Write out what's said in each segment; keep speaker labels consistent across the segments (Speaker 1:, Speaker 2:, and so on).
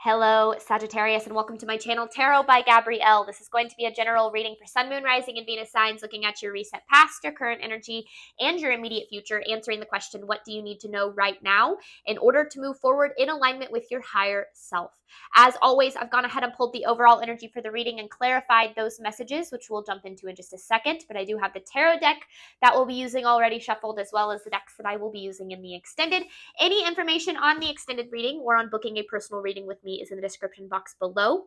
Speaker 1: Hello, Sagittarius, and welcome to my channel, Tarot by Gabrielle. This is going to be a general reading for Sun, Moon, Rising, and Venus signs, looking at your recent past, your current energy, and your immediate future, answering the question, what do you need to know right now in order to move forward in alignment with your higher self? As always, I've gone ahead and pulled the overall energy for the reading and clarified those messages, which we'll jump into in just a second, but I do have the tarot deck that we'll be using already shuffled, as well as the decks that I will be using in the extended. Any information on the extended reading or on booking a personal reading with me is in the description box below.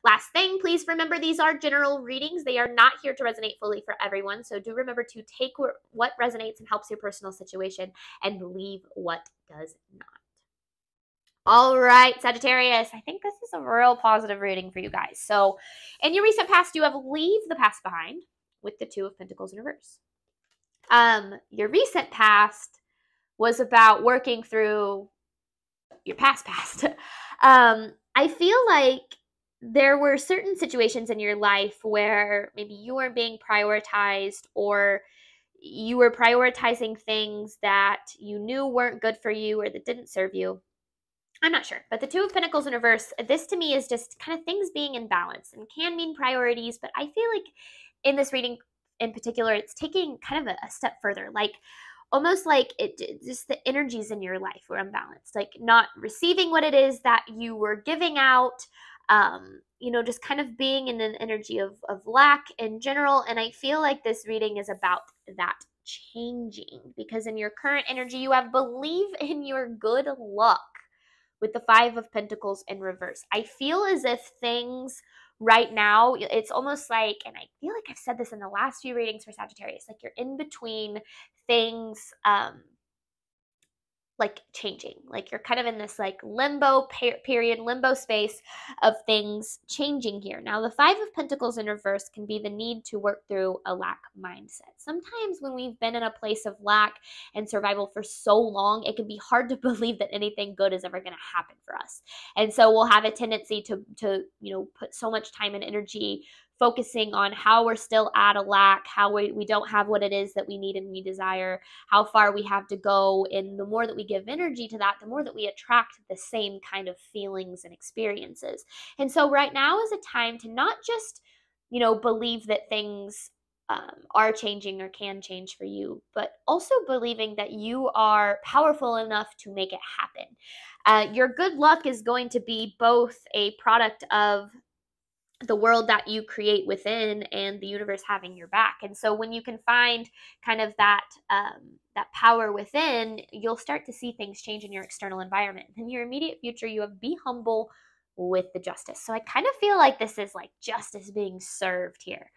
Speaker 1: Last thing, please remember these are general readings. They are not here to resonate fully for everyone, so do remember to take what resonates and helps your personal situation and leave what does not. All right, Sagittarius, I think this is a real positive reading for you guys. So in your recent past, you have leave the past behind with the Two of Pentacles in reverse. Your recent past was about working through your past. I feel like there were certain situations in your life where maybe you weren't being prioritized, or you were prioritizing things that you knew weren't good for you or that didn't serve you. I'm not sure, but the Two of Pentacles in reverse, this to me is just kind of things being in balance and can mean priorities, but I feel like in this reading in particular, it's taking kind of a step further, like almost like just the energies in your life were unbalanced, like not receiving what it is that you were giving out, just kind of being in an energy of lack in general. And I feel like this reading is about that changing, because in your current energy, you have believe in your good luck with the Five of Pentacles in reverse. I feel as if things right now, it's almost like, and I feel like I've said this in the last few readings for Sagittarius, like you're in between things, like changing, like you're kind of in this like limbo period, limbo space of things changing here. Now, the Five of Pentacles in reverse can be the need to work through a lack mindset. Sometimes when we've been in a place of lack and survival for so long, it can be hard to believe that anything good is ever going to happen for us. And so we'll have a tendency to put so much time and energy focusing on how we're still at a lack, how we don't have what it is that we need and we desire, how far we have to go. And the more that we give energy to that, the more that we attract the same kind of feelings and experiences. And so right now is a time to not just, believe that things are changing or can change for you, but also believing that you are powerful enough to make it happen. Your good luck is going to be both a product of the world that you create within and the universe having your back. And so when you can find kind of that power within, you'll start to see things change in your external environment. In your immediate future, you have be humble with the justice. So I kind of feel like this is like justice being served here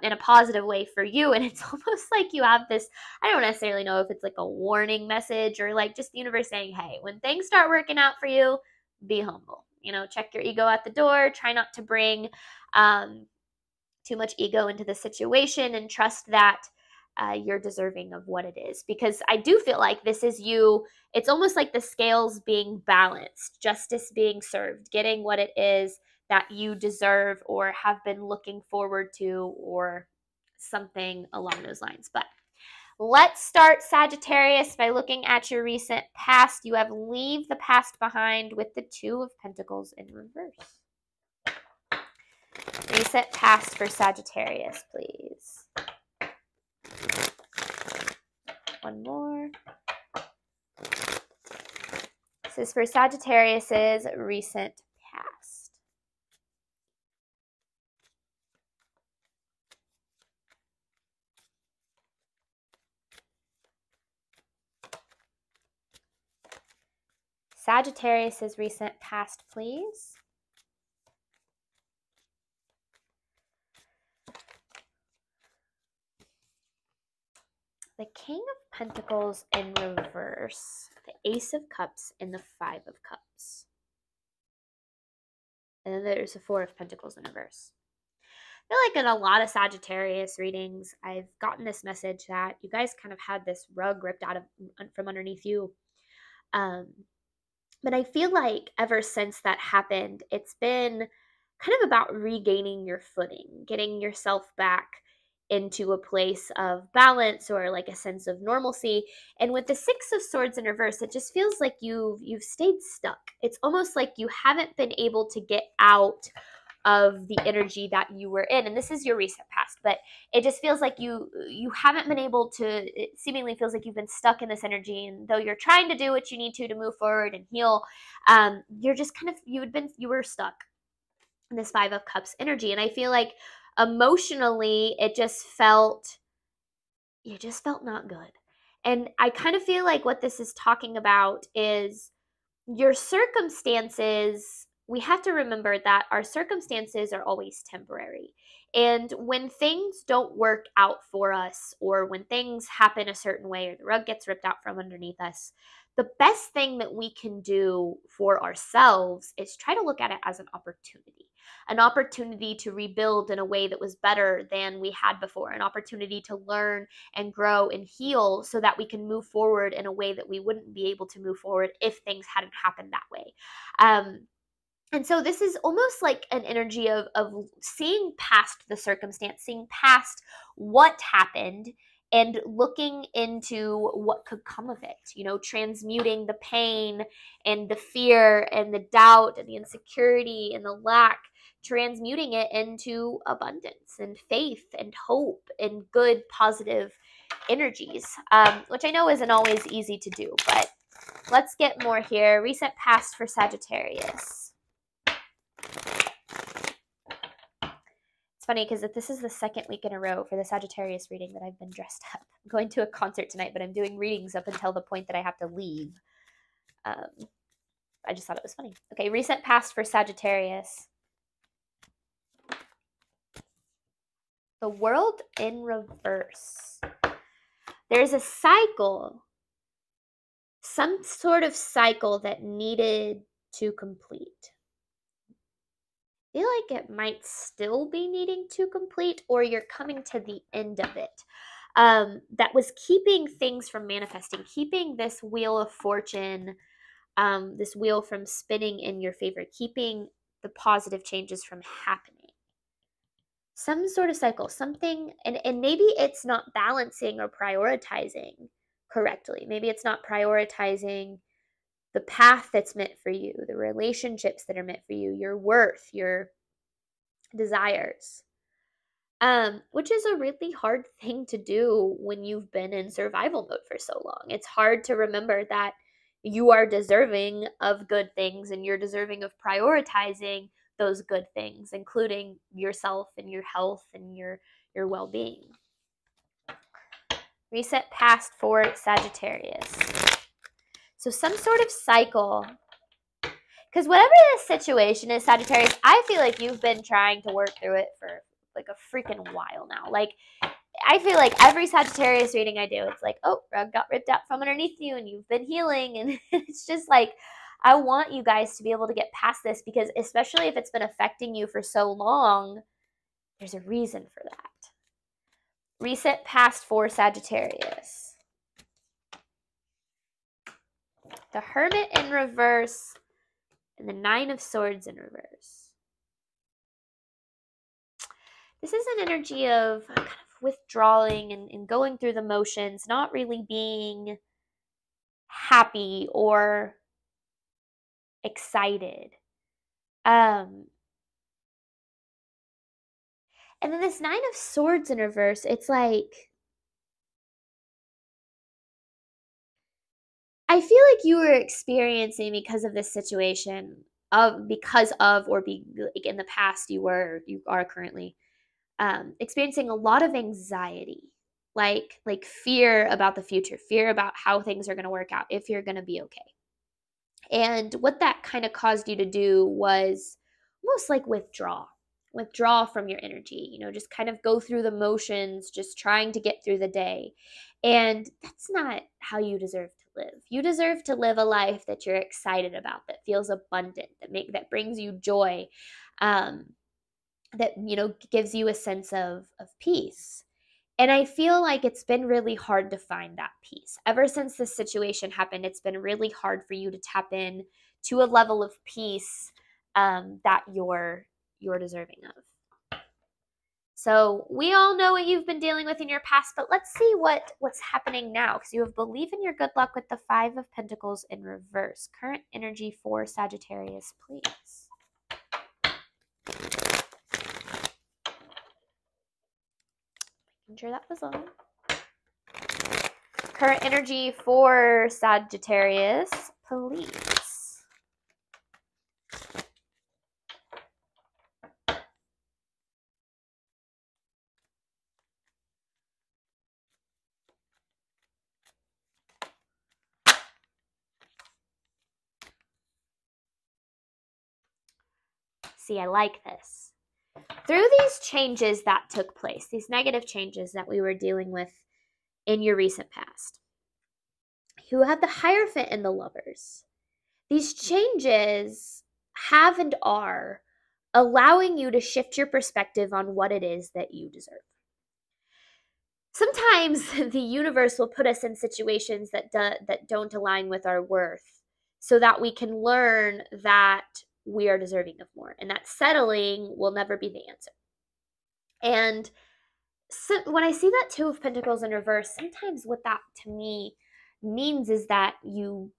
Speaker 1: in a positive way for you. And it's almost like you have this, I don't necessarily know if it's like a warning message or like just the universe saying, hey, when things start working out for you, be humble. Check your ego at the door. Try not to bring too much ego into the situation, and trust that you're deserving of what it is. Because I do feel like this is you. It's almost like the scales being balanced, justice being served, getting what it is that you deserve or have been looking forward to, or something along those lines. But let's start, Sagittarius, by looking at your recent past. You have leave the past behind with the Two of Pentacles in reverse. Recent past for Sagittarius, please. One more. This is for Sagittarius's recent past. Sagittarius's recent past, please. The King of Pentacles in reverse, the Ace of Cups, and the Five of Cups. And then there's the Four of Pentacles in reverse. I feel like in a lot of Sagittarius readings, I've gotten this message that you guys kind of had this rug ripped out from underneath you. But I feel like ever since that happened, it's been kind of about regaining your footing, getting yourself back into a place of balance or like a sense of normalcy. And with the Six of Swords in reverse, it just feels like you've stayed stuck. It's almost like you haven't been able to get out of the energy that you were in. And this is your recent past, but it just feels like you haven't been able to, it seemingly feels like you've been stuck in this energy. And though you're trying to do what you need to move forward and heal, you're just kind of, you were stuck in this Five of Cups energy. And I feel like emotionally, you just felt not good. And I kind of feel like what this is talking about is your circumstances. We have to remember that our circumstances are always temporary. And when things don't work out for us, or when things happen a certain way, or the rug gets ripped out from underneath us, the best thing that we can do for ourselves is try to look at it as an opportunity to rebuild in a way that was better than we had before, an opportunity to learn and grow and heal so that we can move forward in a way that we wouldn't be able to move forward if things hadn't happened that way. And so this is almost like an energy of seeing past the circumstance, seeing past what happened, and looking into what could come of it, transmuting the pain and the fear and the doubt and the insecurity and the lack, transmuting it into abundance and faith and hope and good, positive energies, which I know isn't always easy to do, but let's get more here. Recent past for Sagittarius. It's funny because this is the second week in a row for the Sagittarius reading that I've been dressed up. I'm going to a concert tonight, but I'm doing readings up until the point that I have to leave. I just thought it was funny. Okay, recent past for Sagittarius. The World in reverse. There's a cycle, some sort of cycle that needed to complete. I feel like it might still be needing to complete, or you're coming to the end of it. That was keeping things from manifesting, keeping this wheel of fortune, this wheel from spinning in your favor, keeping the positive changes from happening. Some sort of cycle, something, and maybe it's not balancing or prioritizing correctly. Maybe it's not prioritizing the path that's meant for you, the relationships that are meant for you, your worth, your desires, which is a really hard thing to do when you've been in survival mode for so long. It's hard to remember that you are deserving of good things and you're deserving of prioritizing those good things, including yourself and your health and your well-being. Reset past for Sagittarius. So some sort of cycle, because whatever this situation is, Sagittarius, I feel like you've been trying to work through it for like a freaking while now. Like, I feel like every Sagittarius reading I do, it's like, oh, rug got ripped out from underneath you and you've been healing. And it's just like, I want you guys to be able to get past this, because especially if it's been affecting you for so long, there's a reason for that. Reset past for Sagittarius. The Hermit in reverse and the Nine of Swords in reverse. This is an energy of kind of withdrawing and going through the motions, not really being happy or excited. And then this Nine of Swords in reverse, it's like, I feel like you were experiencing, because of this situation, like in the past you are currently experiencing a lot of anxiety, like fear about the future, fear about how things are going to work out, if you're going to be okay. And what that kind of caused you to do was almost like withdraw from your energy, just kind of go through the motions, just trying to get through the day. And that's not how you deserve to live. You deserve to live a life that you're excited about, that feels abundant, that brings you joy, that, gives you a sense of peace. And I feel like it's been really hard to find that peace. Ever since this situation happened, it's been really hard for you to tap in to a level of peace that you're deserving of. So we all know what you've been dealing with in your past, but let's see what's happening now, because you have belief in your good luck with the Five of Pentacles in reverse. Current energy for Sagittarius, please. Making sure that was on. Current energy for Sagittarius, please. See, I like this. Through these changes that took place, these negative changes that we were dealing with in your recent past, you have the Hierophant and the Lovers. These changes have and are allowing you to shift your perspective on what it is that you deserve. Sometimes the universe will put us in situations that don't align with our worth so that we can learn that we are deserving of more, and that settling will never be the answer. And so when I see that Two of Pentacles in reverse, sometimes what that to me means is that you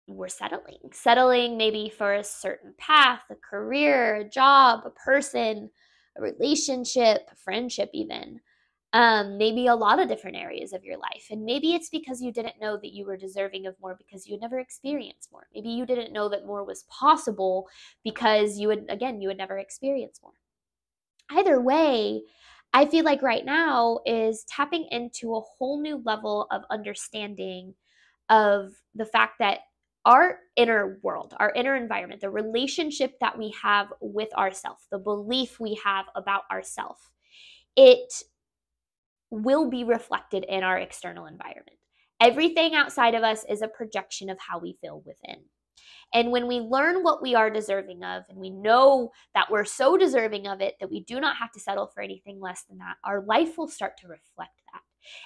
Speaker 1: were settling maybe for a certain path, a career, a job, a person, a relationship, a friendship even. Maybe a lot of different areas of your life. And maybe it's because you didn't know that you were deserving of more because you had never experienced more. Maybe you didn't know that more was possible because you had never experienced more. Either way, I feel like right now is tapping into a whole new level of understanding of the fact that our inner world, our inner environment, the relationship that we have with ourselves, the belief we have about ourselves, it will be reflected in our external environment. Everything outside of us is a projection of how we feel within. And when we learn what we are deserving of, and we know that we're so deserving of it that we do not have to settle for anything less than that, our life will start to reflect that.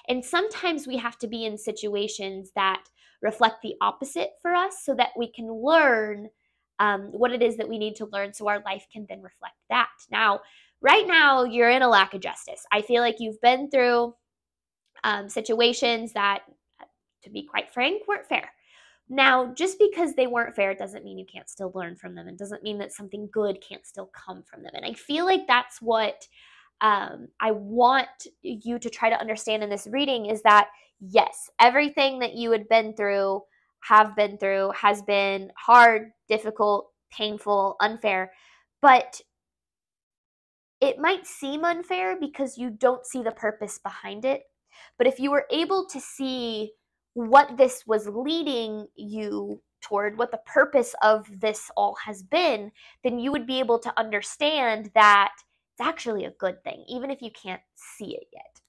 Speaker 1: And sometimes we have to be in situations that reflect the opposite for us so that we can learn what it is that we need to learn so our life can then reflect that. Now, right now, you're in a lack of justice. I feel like you've been through situations that, to be quite frank, weren't fair. Now, just because they weren't fair doesn't mean you can't still learn from them. It doesn't mean that something good can't still come from them. And I feel like that's what I want you to try to understand in this reading is that, yes, everything that you had been through, have been through, has been hard, difficult, painful, unfair, but it might seem unfair because you don't see the purpose behind it. But if you were able to see what this was leading you toward, what the purpose of this all has been, then you would be able to understand that it's actually a good thing, even if you can't see it yet.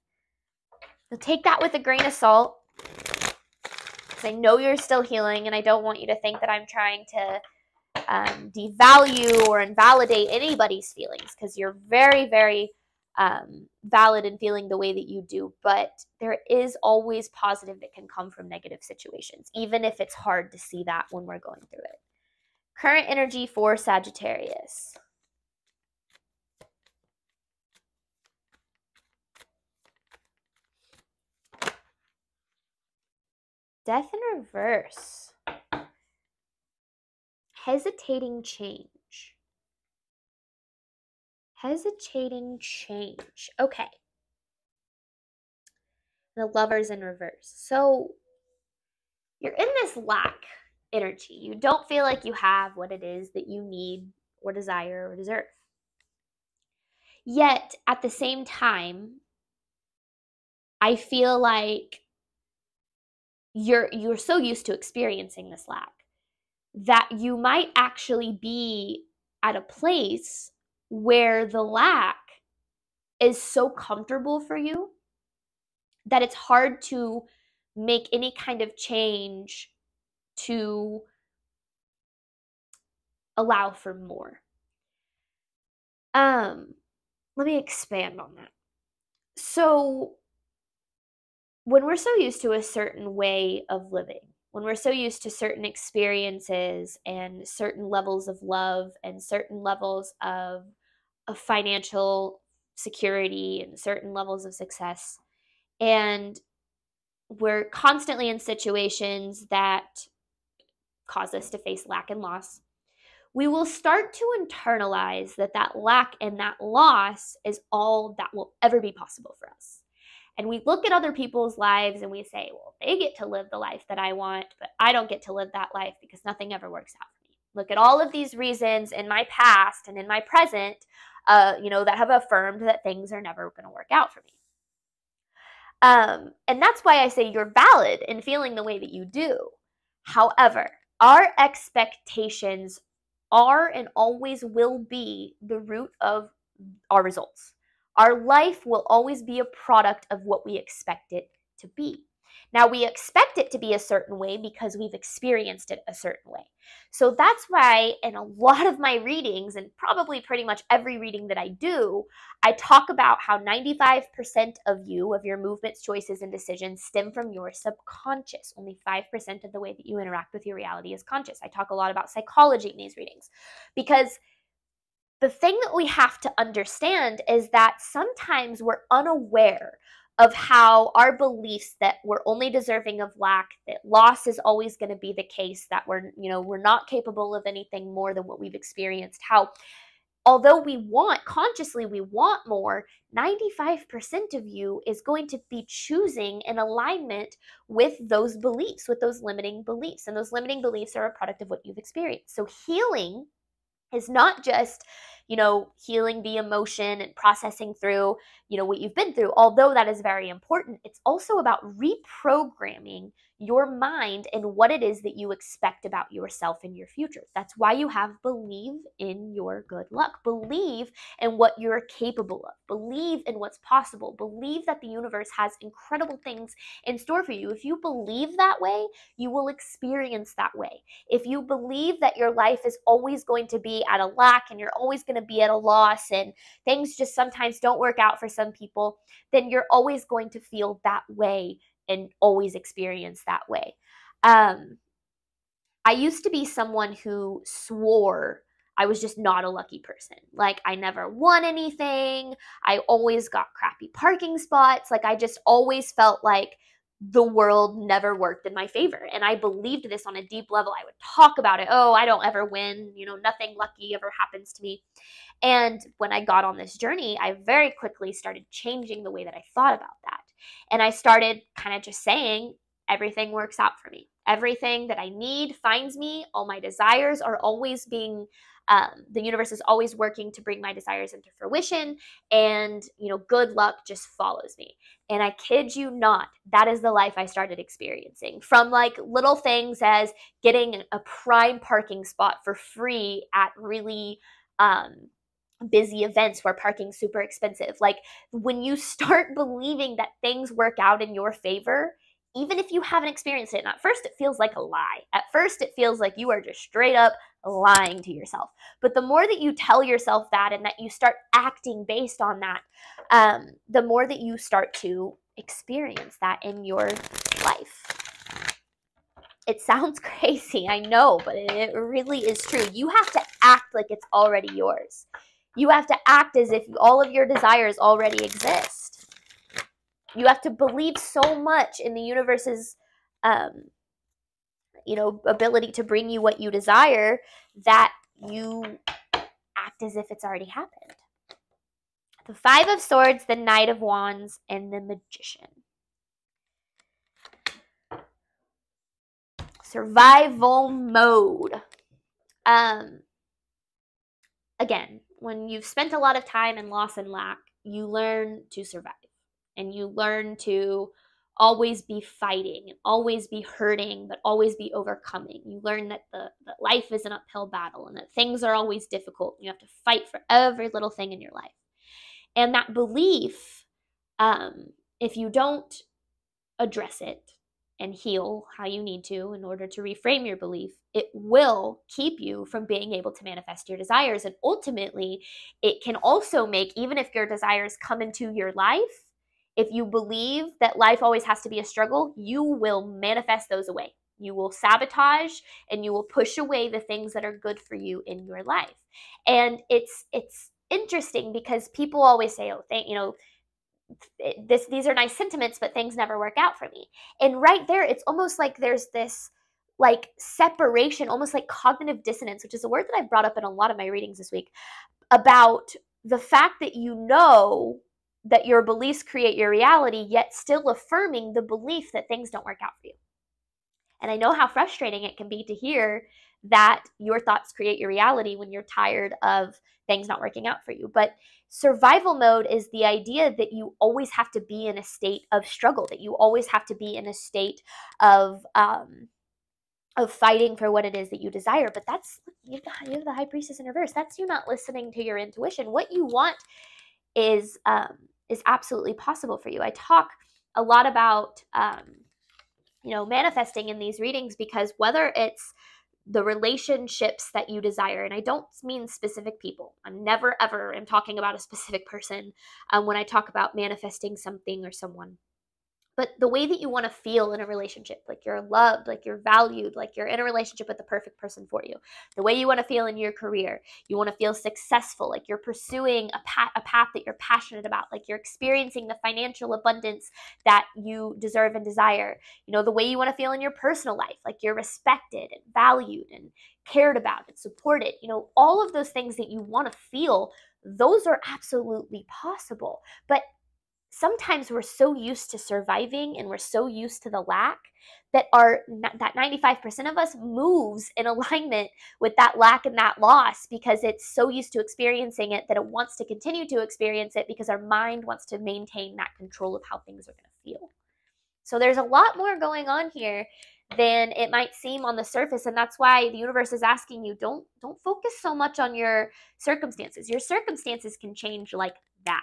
Speaker 1: So take that with a grain of salt, because I know you're still healing, and I don't want you to think that I'm trying to devalue or invalidate anybody's feelings, because you're very, very valid in feeling the way that you do, but there is always positive that can come from negative situations, even if it's hard to see that when we're going through it. Current energy for Sagittarius. Death in reverse. Hesitating change. Hesitating change. Okay. The Lovers in reverse. So you're in this lack energy. You don't feel like you have what it is that you need or desire or deserve. Yet at the same time, I feel like you're so used to experiencing this lack that you might actually be at a place where the lack is so comfortable for you that it's hard to make any kind of change to allow for more. Let me expand on that. So when we're so used to a certain way of living, when we're so used to certain experiences and certain levels of love and certain levels of financial security and certain levels of success. And we're constantly in situations that cause us to face lack and loss. We will start to internalize that that lack and that loss is all that will ever be possible for us. And we look at other people's lives and we say, well, they get to live the life that I want, but I don't get to live that life because nothing ever works out for me. Look at all of these reasons in my past and in my present, that have affirmed that things are never going to work out for me. And that's why I say you're valid in feeling the way that you do. However, our expectations are and always will be the root of our results. Our life will always be a product of what we expect it to be. Now, we expect it to be a certain way because we've experienced it a certain way. So that's why in a lot of my readings, and probably pretty much every reading that I do, I talk about how 95% of your movements, choices, and decisions stem from your subconscious. Only 5% of the way that you interact with your reality is conscious. I talk a lot about psychology in these readings because the thing that we have to understand is that sometimes we're unaware of how our beliefs that we're only deserving of lack, that loss is always going to be the case, that we're not capable of anything more than what we've experienced, how although consciously we want more, 95% of you is going to be choosing in alignment with those beliefs, with those limiting beliefs. And those limiting beliefs are a product of what you've experienced. So healing is not just, healing the emotion and processing through, what you've been through. Although that is very important, it's also about reprogramming your mind and what it is that you expect about yourself in your future. That's why you have believe in your good luck. Believe in what you're capable of. Believe in what's possible. Believe that the universe has incredible things in store for you. If you believe that way, you will experience that way. If you believe that your life is always going to be at a lack and you're always going to be at a loss and things just sometimes don't work out for some people, then you're always going to feel that way and always experience that way. I used to be someone who swore I was just not a lucky person. Like, I never won anything. I always got crappy parking spots. Like, I just always felt like the world never worked in my favor. And I believed this on a deep level. I would talk about it. Oh, I don't ever win. Nothing lucky ever happens to me. And when I got on this journey, I very quickly started changing the way that I thought about that. And I started kind of just saying, everything works out for me. Everything that I need finds me. All my desires are always being, the universe is always working to bring my desires into fruition. And, good luck just follows me. And I kid you not, that is the life I started experiencing. From like little things as getting a prime parking spot for free at really, busy events where parking's super expensive. Like, when you start believing that things work out in your favor, even if you haven't experienced it, and at first it feels like a lie. At first it feels like you are just straight up lying to yourself. But the more that you tell yourself that and that you start acting based on that, the more that you start to experience that in your life. It sounds crazy, I know, but it really is true. You have to act like it's already yours. You have to act as if all of your desires already exist. You have to believe so much in the universe's, ability to bring you what you desire that you act as if it's already happened. The Five of Swords, the Knight of Wands, and the Magician. Survival mode. Again, when you've spent a lot of time in loss and lack, you learn to survive. And you learn to always be fighting and always be hurting, but always be overcoming. You learn that that life is an uphill battle and that things are always difficult. You have to fight for every little thing in your life. And that belief, if you don't address it and heal how you need to in order to reframe your belief, it will keep you from being able to manifest your desires. And ultimately, it can also make, even if your desires come into your life, if you believe that life always has to be a struggle, you will manifest those away. You will sabotage and you will push away the things that are good for you in your life. And it's interesting because people always say, oh, these are nice sentiments, but things never work out for me. And right there, it's almost like there's this like separation, almost like cognitive dissonance, which is a word that I've brought up in a lot of my readings this week, about the fact that you know that your beliefs create your reality, yet still affirming the belief that things don't work out for you. And I know how frustrating it can be to hear that your thoughts create your reality when you're tired of things not working out for you. But survival mode is the idea that you always have to be in a state of struggle, that you always have to be in a state of fighting for what it is that you desire. But that's, you have the High Priestess in reverse. That's you not listening to your intuition. What you want is absolutely possible for you. I talk a lot about manifesting in these readings, because whether it's the relationships that you desire, and I don't mean specific people. I'm never ever am talking about a specific person when I talk about manifesting something or someone. But the way that you want to feel in a relationship, like you're loved, like you're valued, like you're in a relationship with the perfect person for you. The way you want to feel in your career, you want to feel successful, like you're pursuing a path that you're passionate about, like you're experiencing the financial abundance that you deserve and desire. The way you want to feel in your personal life, like you're respected and valued and cared about and supported. All of those things that you want to feel, those are absolutely possible. But sometimes we're so used to surviving and we're so used to the lack that that 95% of us moves in alignment with that lack and that loss, because it's so used to experiencing it that it wants to continue to experience it, because our mind wants to maintain that control of how things are going to feel. So there's a lot more going on here than it might seem on the surface, and that's why the universe is asking you, don't focus so much on your circumstances. Your circumstances can change like that.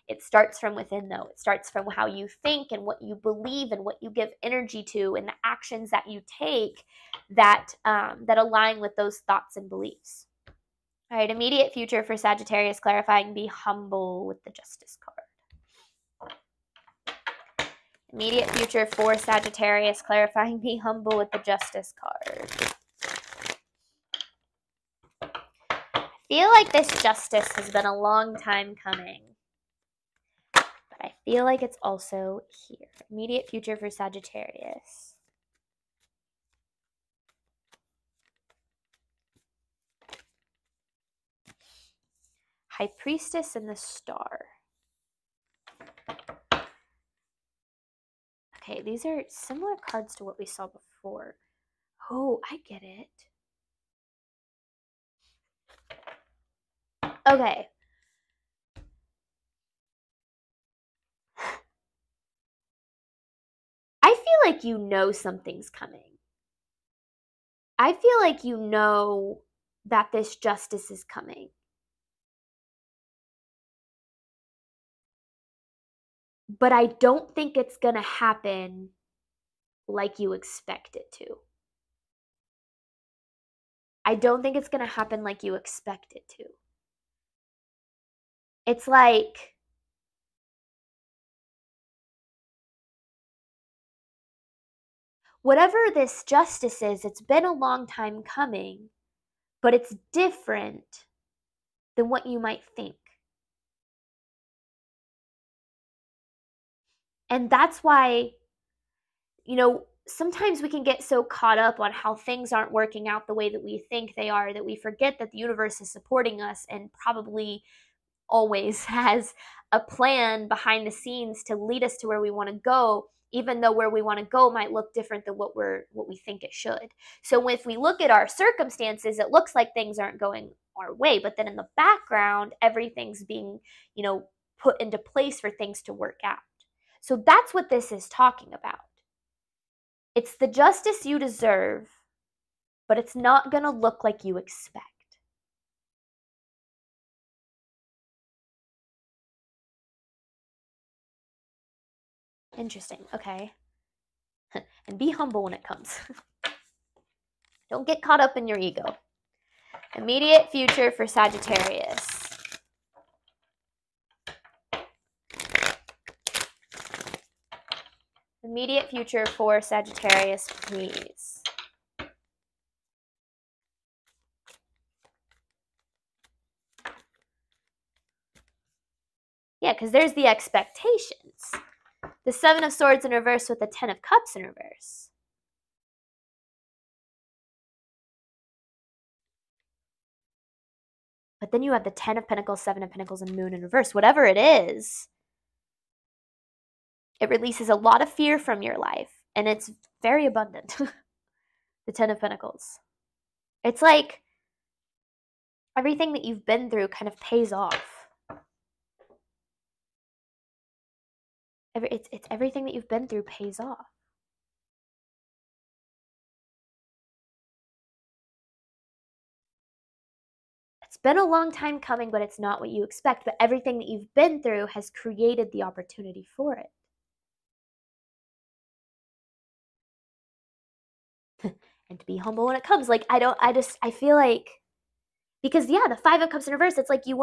Speaker 1: It starts from within, though. It starts from how you think and what you believe and what you give energy to, and the actions that you take that align with those thoughts and beliefs. All right, immediate future for Sagittarius, clarifying, be humble with the Justice card. Immediate future for Sagittarius, clarifying, be humble with the Justice card. I feel like this justice has been a long time coming. I feel like it's also here. Immediate future for Sagittarius. High Priestess and the Star. Okay, these are similar cards to what we saw before. Oh, I get it. Okay. I feel like you know something's coming. I feel like you know that this justice is coming. But I don't think it's going to happen like you expect it to. I don't think it's going to happen like you expect it to. It's like, whatever this justice is, it's been a long time coming, but it's different than what you might think. And that's why, sometimes we can get so caught up on how things aren't working out the way that we think they are, that we forget that the universe is supporting us and probably always has a plan behind the scenes to lead us to where we want to go, even though where we want to go might look different than what we think it should. So if we look at our circumstances, it looks like things aren't going our way, but then in the background, everything's being, put into place for things to work out. So that's what this is talking about. It's the justice you deserve, but it's not going to look like you expect. Interesting. Okay. And be humble when it comes. Don't get caught up in your ego. Immediate future for Sagittarius. Immediate future for Sagittarius, please. Yeah, because there's the expectations. The Seven of Swords in reverse with the Ten of Cups in reverse. But then you have the Ten of Pentacles, Seven of Pentacles, and Moon in reverse. Whatever it is, it releases a lot of fear from your life. And it's very abundant. The Ten of Pentacles. It's like everything that you've been through kind of pays off. It's everything that you've been through pays off. It's been a long time coming, but it's not what you expect. But everything that you've been through has created the opportunity for it. And to be humble when it comes. Like, I feel like, because yeah, the Five of Cups in reverse, it's like you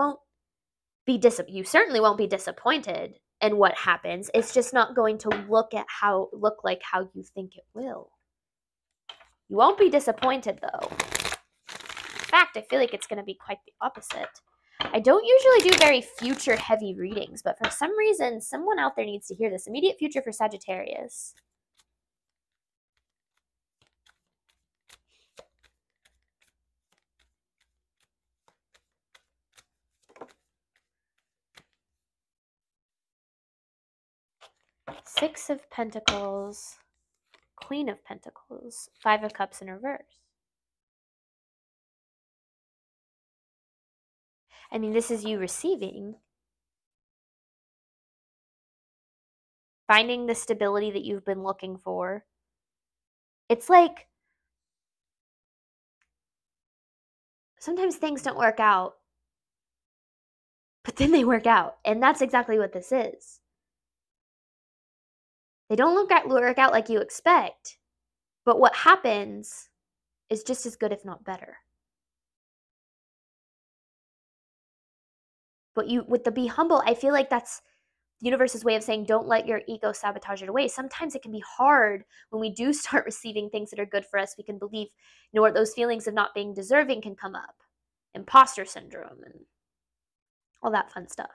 Speaker 1: certainly won't be disappointed in what happens. It's just not going to look like how you think it will. You won't be disappointed though. In fact, I feel like it's going to be quite the opposite. I don't usually do very future heavy readings, but for some reason, someone out there needs to hear this. Immediate future for Sagittarius. Six of Pentacles, Queen of Pentacles, Five of Cups in reverse. I mean, this is you receiving. Finding the stability that you've been looking for. It's like sometimes things don't work out, but then they work out. And that's exactly what this is. They don't work out like you expect, but what happens is just as good, if not better. But with the be humble, I feel like that's the universe's way of saying don't let your ego sabotage it away. Sometimes it can be hard when we do start receiving things that are good for us. We can believe, what those feelings of not being deserving can come up. Imposter syndrome and all that fun stuff.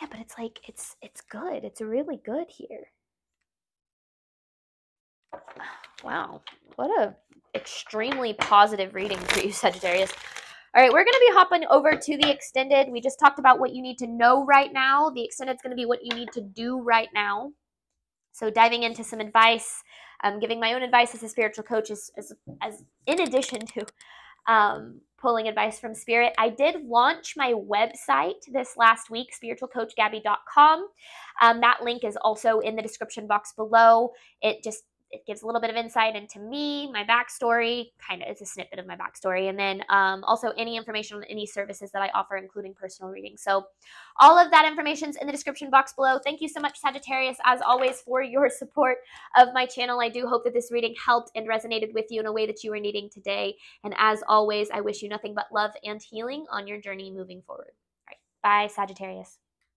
Speaker 1: Yeah, but it's like, it's good. It's really good here. Wow. What a extremely positive reading for you, Sagittarius. All right, we're going to be hopping over to the extended. We just talked about what you need to know right now. The extended is going to be what you need to do right now. So diving into some advice, giving my own advice as a spiritual coach as in addition to pulling advice from Spirit. I did launch my website this last week, spiritualcoachgabby.com. That link is also in the description box below. It gives a little bit of insight into me, my backstory, kind of is a snippet of my backstory, and then also any information on any services that I offer, including personal readings. So all of that information is in the description box below. Thank you so much, Sagittarius, as always, for your support of my channel. I do hope that this reading helped and resonated with you in a way that you were needing today. And as always, I wish you nothing but love and healing on your journey moving forward. All right, bye, Sagittarius.